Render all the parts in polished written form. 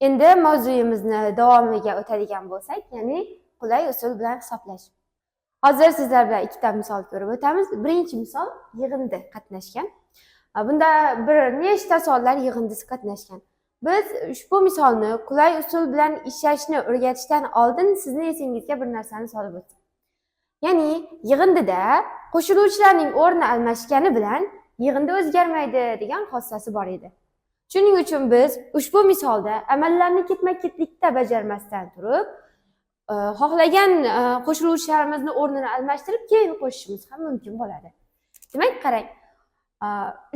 Endi mavzuyimizni davomiga o'tadigan bo'lsak, ya'ni qulay usul bilan hisoblash. Hozir sizlar bilan ikkita misol ko'rib o'tamiz. Birinchi misol yig'inda qatnashgan. Bunda bir nechta sonlar yig'indisi qatnashgan. Biz ushbu misolni qulay usul bilan ishlashni o'rgatishdan oldin sizni esingizga bir narsani solib o'tdim. Ya'ni yig'indida qo'shiluvchilarning o'rni almashgani bilan yig'inda o'zgarmaydi degan xossasi bor edi. Shuning uchun biz ushbu misolda amallarni ketma-ketlikda bajarmasdan turib, xohlagan qo'shiluvchilarimizni o'rnini almashtirib keyin qo'shishimiz ham mumkin bo'ladi. Demak, qarang.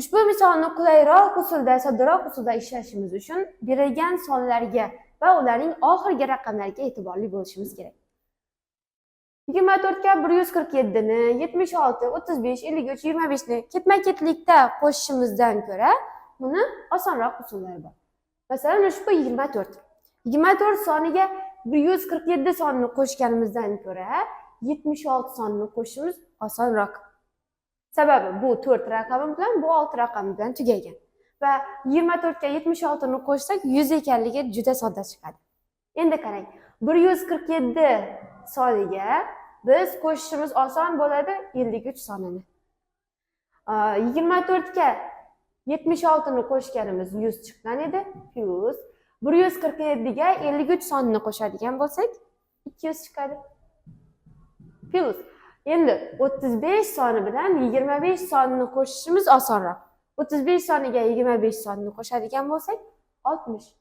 Ushbu misolni qulayroq usulda, soddaroq usulda ishlashimiz uchun berilgan sonlarga va ularning oxirgi raqamlariga e'tiborli bo'lishimiz kerak. 24 ga 147 ni, 76, 35, 53, 25 ni ketma-ketlikda qo'shishimizdan ko'ra buni osonroq usullari bor. Masalan, ushbu 24. 24 soniga 147 sonini qo'shganimizdan ko'ra 76 sonini qo'shishimiz osonroq. Sababi bu 4 raqami bilan bu 6 raqami bilan tugagan. Va 24 ga 76 ni qo'shsak 100 ekanligi juda sodda chiqadi. Endi qarang, 147 soniga biz qo'shishimiz oson bo'ladi 53 sonini. 24 ga 76 ni qo'shganimiz 100 chiqqan edi, plus 147 ga 53 sonini qo'shadigan bo'lsak 200 chiqadi. Plus endi 35 soni bilan 25 sonini qo'shishimiz osonroq. 35 soniga 25 sonini qo'shadigan bo'lsak 60.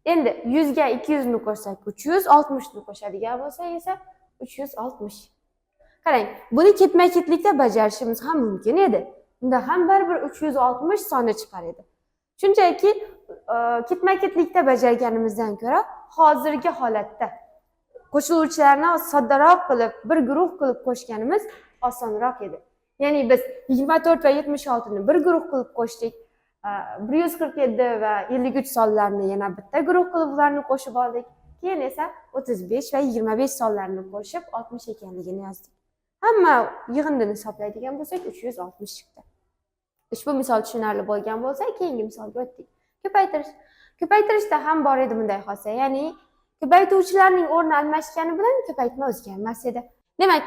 Endi 100 ga 200 ni qo'shsak 300, 60 ni qo'shadigan bo'lsak esa 360. Qarang, buni ketma-ketlikda bajarishimiz ham mumkin edi. Unda ham baribir 360 soni chiqar edi. Shunchaki ketma-ketlikda bajarganimizdan ko'ra hozirgi holatda qo'shiluvchilarni soddaroq qilib, bir guruh qilib qo'shganimiz osonroq edi. Ya'ni biz 24 va 76 ni bir guruh qilib qo'shdik. 147 va 53 sonlarni yana bitta guruh qilib ularni qo'shib oldik. Keyin esa 35 va 25 sonlarni qo'shib 60 ekanligini yozdik. Hamma yig'indini hisoblaydigan bo'lsak 360 chiqdi. Ushbu misol tushunarli bo'lgan bo'lsa, keyingi misolga o'tdik. Ko'paytirish. Ko'paytirishda ham bor edi bunday xossa. Ya'ni ko'paytuvchilarning o'rni almashgani bilan ko'paytma o'zgarmas edi. Demak,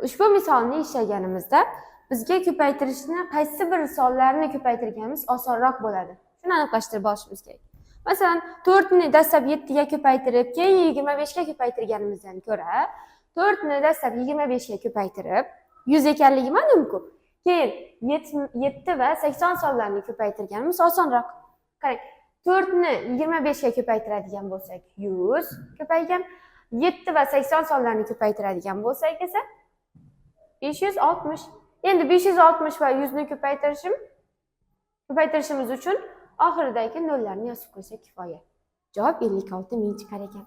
ushbu misolni ishlaganimizda bizga ko'paytirishni qaysi bir sonlarni ko'paytirganimiz osonroq bo'ladi. Shuni aniqlashtirib olishimiz kerak. Masalan, 4 ni dastlab 7 ga ko'paytirib, keyin 25 ga ko'paytirganimizdan ko'ra, 4 ni dastlab 25 ga ko'paytirib, 100 ekanligi ma'lum-ku. Keyin 7 va 80 sonlarni ko'paytirganimiz osonroq. Qarang, 4 ni 25 ga ko'paytiradigan bo'lsak 100 ko'paygan, 7 va 80 sonlarni ko'paytiradigan bo'lsak esa 560. Endi 560 va 100 ni ko'paytirishimiz uchun oxiridagi nollarni yozib qo'ysak kifoya. Javob 56 ming chiqar ekan.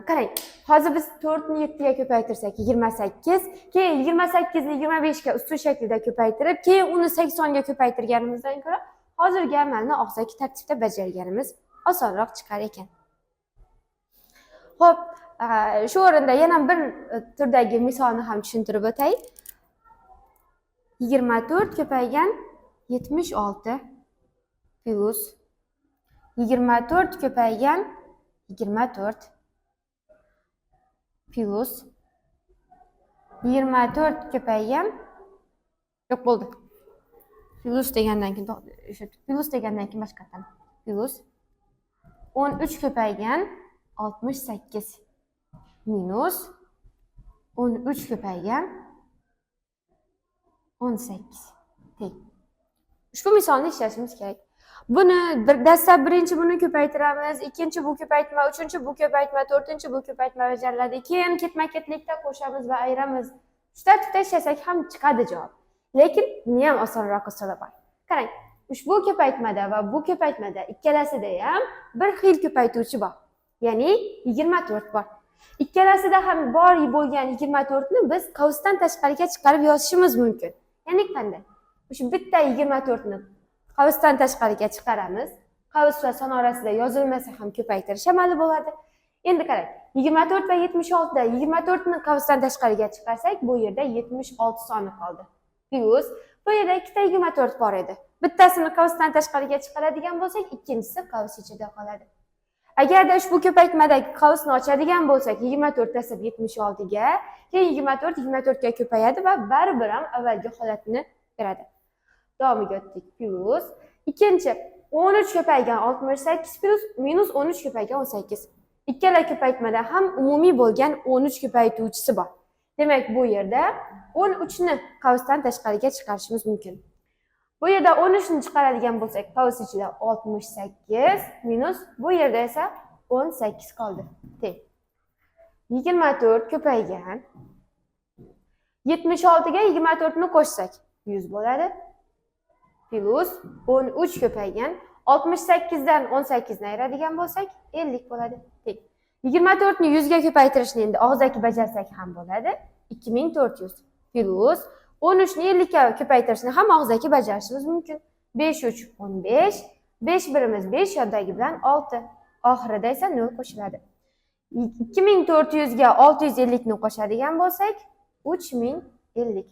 Qarang, hozir biz 4 ni 7 ga ko'paytirsak 28, keyin 28 ni 25 ga ustun shaklda ko'paytirib, keyin uni 80 ga ko'paytirganimizdan ko'ra hozirgi amalni og'zaki tartibda bajarganimiz osonroq chiqar ekan. Xo'p, shu o'rinda yana bir turdagi misolni ham tushuntirib o'tay. 24 ko'paygan 76 plus 24 ko'paygan 24 plus 24 ko'paygan yo'q bo'ldi. Plus degandan keyin boshqatdan. Plus 13 ko'paygan 68 minus 13 ko'paygan 18 teng. Ushbu misolni ishlashimiz kerak. Buni dastlab birinchi buni ko'paytiramiz, ikkinchi bu ko'paytma, uchinchi bu ko'paytma, to'rtinchi bu ko'paytma bajariladi. Keyin ketma-ketlikda qo'shamiz va ayiramiz. Shu tartibda ishlasak ham chiqadi javob. Lekin buni ham osonroq usuli bor. Qarang, ushbu ko'paytmada va bu ko'paytmada ikkalasida ham bir xil ko'paytuvchi bor. Ya'ni 24 bor. Ikkalasida ham bor bo'lgan 24 ni biz qavsdan tashqariga chiqarib yozishimiz mumkin. Ya'ni qanday? Shu bitta 24 ni qavsdan tashqariga chiqaramiz. Qavs va son orasida yozilmasa ham ko'paytirish amali bo'ladi. Endi qarang, 24 va 76 da 24 ni qavsdan tashqariga chiqarsak, bu yerda 76 soni qoldi. Plus bu yerda ikkita 24 bor edi. Bittasini qavsdan tashqariga chiqaradigan bo'lsak, ikkinchisi qavs ichida qoladi. Agarda ushbu ko'paytmadagi qavsni ochadigan bo'lsak, 24 tasib 76 ga, keyin 24 ga ko'payadi va baribir ham avvalgi holatini beradi. Davomiga o'tdik. Plus ikkinchi 13 ko'paygan 68 plus minus 13 ko'paygan 18. Ikkala ko'paytmada ham umumiy bo'lgan 13 ko'paytuvchisi bor. Demak, bu yerda 13 ni qavsdan tashqariga chiqarishimiz mumkin. Bu yerda 13 ni chiqaradigan bo'lsak, qavs ichida 68 minus bu yerda esa 18 qoldi. Teng. 24 ko'paygan 76 ga 24 ni qo'shsak 100 bo'ladi. Plus 13 ko'paygan 68 dan 18 ni ayiradigan bo'lsak 50 bo'ladi. Teng. 24 ni 100 ga ko'paytirishni endi og'zaki bajarsak ham bo'ladi. 2400 plus 13 ni 50 ga ko'paytirishni ham og'zaki bajarishimiz mumkin. 5 3 15, 5 birimiz 5 yoddagi bilan 6. Oxirida esa 0 qo'shiladi. 2400 ga 650 ni qo'shadigan bo'lsak 3050.